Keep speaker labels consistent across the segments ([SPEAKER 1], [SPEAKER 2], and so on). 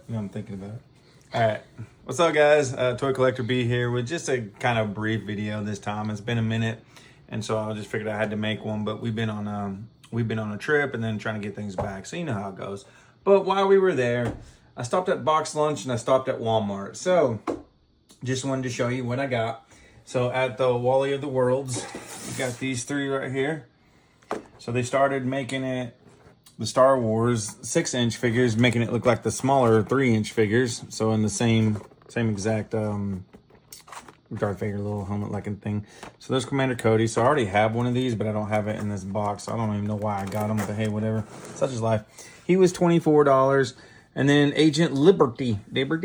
[SPEAKER 1] You know what I'm thinking about. All right. What's up, guys? Toy Collector B here with just a kind of brief video this time. It's been a minute, and so I just figured I had to make one. But we've been on a trip and then trying to get things back, so you know how it goes. But while we were there, I stopped at BoxLunch and I stopped at Walmart. So just wanted to show you what I got. So at the Wally of the Worlds, we got these three right here. So they started making it the Star Wars 6-inch figures, making it look like the smaller 3-inch figures. So in the same exact Darth Vader little helmet looking thing. So there's Commander Cody. So I already have one of these, but I don't have it in this box. So I don't even know why I got them, but hey, whatever. Such is life. He was $24. And then Agent Liberty. He was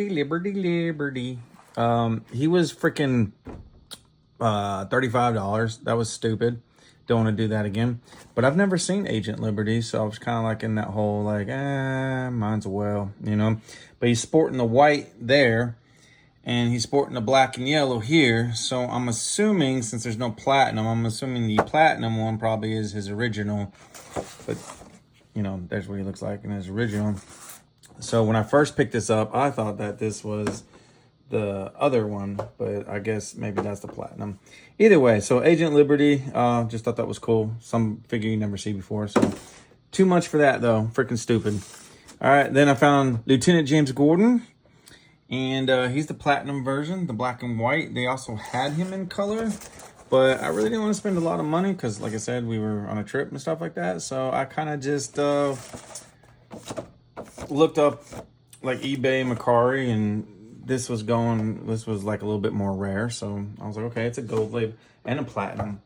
[SPEAKER 1] freaking $35. That was stupid. Don't want to do that again. But I've never seen Agent Liberty, so I was kind of like in that whole like, mine's well, you know. But he's sporting the white there, and he's sporting the black and yellow here. So I'm assuming, since there's no platinum, I'm assuming the platinum one probably is his original. But, you know, there's what he looks like in his original. So when I first picked this up, I thought that this was the other one, but I guess maybe that's the platinum. Either way, so Agent Liberty, just thought that was cool. Some figure you never see before, so too much for that though. Freaking stupid. All right, then I found Lieutenant James Gordon, and he's the platinum version, the black and white. They also had him in color, but I really didn't want to spend a lot of money because, like I said, we were on a trip and stuff like that. So I kind of just looked up like eBay Macari, and this was like a little bit more rare. So I was like, okay, it's a gold label and a platinum.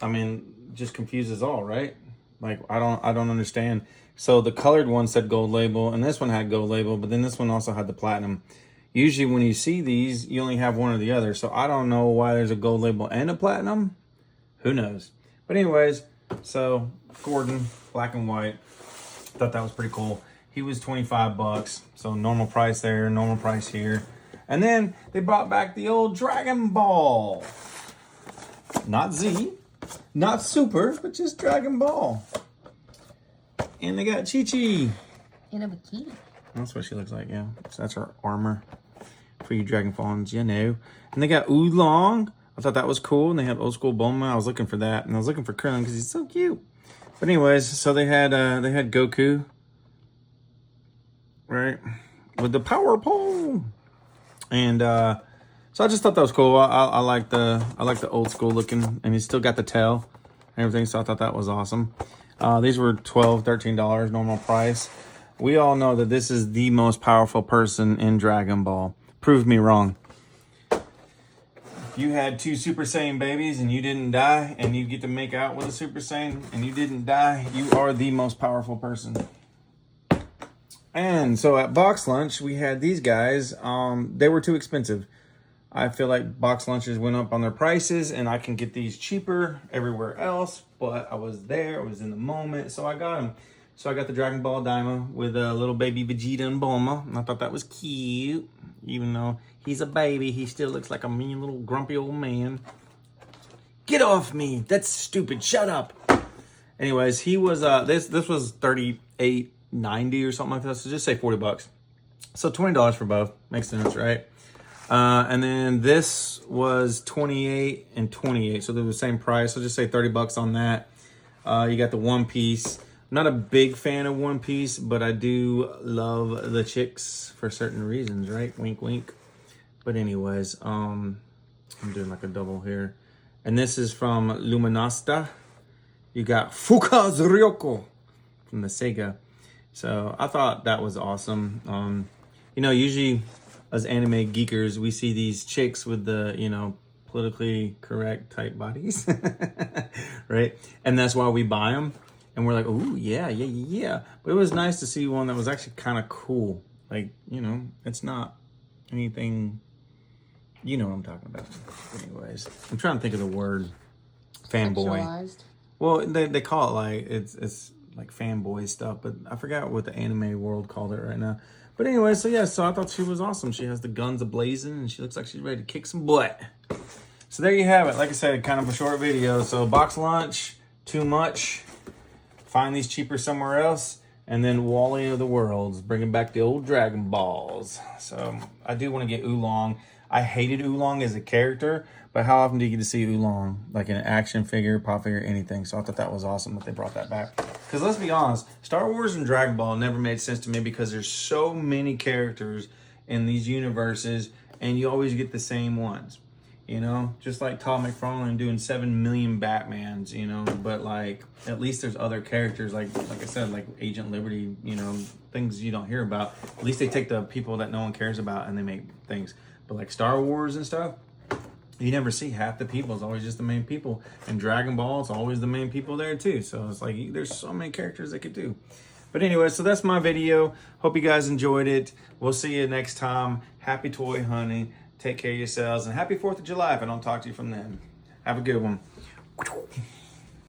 [SPEAKER 1] I mean, just confuses all, right? Like, I don't understand. So the colored one said gold label, and this one had gold label, but then this one also had the platinum. Usually when you see these, you only have one or the other. So I don't know why there's a gold label and a platinum. Who knows? But anyways, so Gordon, black and white. Thought that was pretty cool. He was 25 bucks. So normal price there, normal price here. And then they brought back the old Dragon Ball. Not Z, not Super, but just Dragon Ball. And they got Chi-Chi.
[SPEAKER 2] In a bikini.
[SPEAKER 1] That's what she looks like, yeah. So that's her armor for you Dragon fans, you know. And they got Oolong. I thought that was cool. And they had old school Bulma. I was looking for that. And I was looking for Krillin because he's so cute. But anyways, so they had Goku. Right, with the power pole, and so I just thought that was cool. I like the old school looking, and he's still got the tail and everything. So I thought that was awesome. These were $13 normal price. We all know that this is the most powerful person in Dragon Ball. Prove me wrong. If you had 2 Super Saiyan babies and you didn't die, and you get to make out with a Super Saiyan and you didn't die, you are the most powerful person. And so at BoxLunch, we had these guys. They were too expensive. I feel like BoxLunches went up on their prices, and I can get these cheaper everywhere else. But I was there. I was in the moment, so I got them. So I got the Dragon Ball Daima with a little baby Vegeta and Bulma. And I thought that was cute. Even though he's a baby, he still looks like a mean little grumpy old man. Get off me. That's stupid. Shut up. Anyways, he was, this was $38.90 or something like that. So just say 40 bucks. So $20 for both. Makes sense, right? And then this was 28 and 28. So they're the same price. So just say 30 bucks on that. You got the One Piece. I'm not a big fan of One Piece, but I do love the chicks for certain reasons, right? Wink, wink. But anyways, I'm doing like a double here. And this is from Luminasta. You got Fuka's Ryoko from the Sega. So I thought that was awesome. You know, usually as anime geekers, we see these chicks with the, you know, politically correct type bodies, right? And that's why we buy them. And we're like, ooh, yeah. But it was nice to see one that was actually kind of cool. Like, you know, it's not anything, you know what I'm talking about. Anyways, I'm trying to think of the word fanboy.
[SPEAKER 2] Sexualized?
[SPEAKER 1] Well, they call it like, it's like fanboy stuff, but I forgot what the anime world called it right now. But anyway, so yeah, so I thought she was awesome. She has the guns a-blazing, and she looks like she's ready to kick some butt. So there you have it. Like I said, kind of a short video. So BoxLunch, too much. Find these cheaper somewhere else. And then Wally of the Worlds, bringing back the old Dragon Balls. So I do want to get Oolong. I hated Oolong as a character, but how often do you get to see Oolong? Like in an action figure, pop figure, anything. So I thought that was awesome that they brought that back. Because let's be honest, Star Wars and Dragon Ball never made sense to me because there's so many characters in these universes and you always get the same ones. You know, just like Todd McFarlane doing 7 million Batmans, you know, but like at least there's other characters like I said, like Agent Liberty, you know, things you don't hear about. At least they take the people that no one cares about and they make things. But like Star Wars and stuff, you never see half the people. It's always just the main people. And Dragon Ball, it's always the main people there too. So it's like there's so many characters they could do. But anyway, so that's my video. Hope you guys enjoyed it. We'll see you next time. Happy toy hunting. Take care of yourselves, and happy 4th of July if I don't talk to you from then. Have a good one.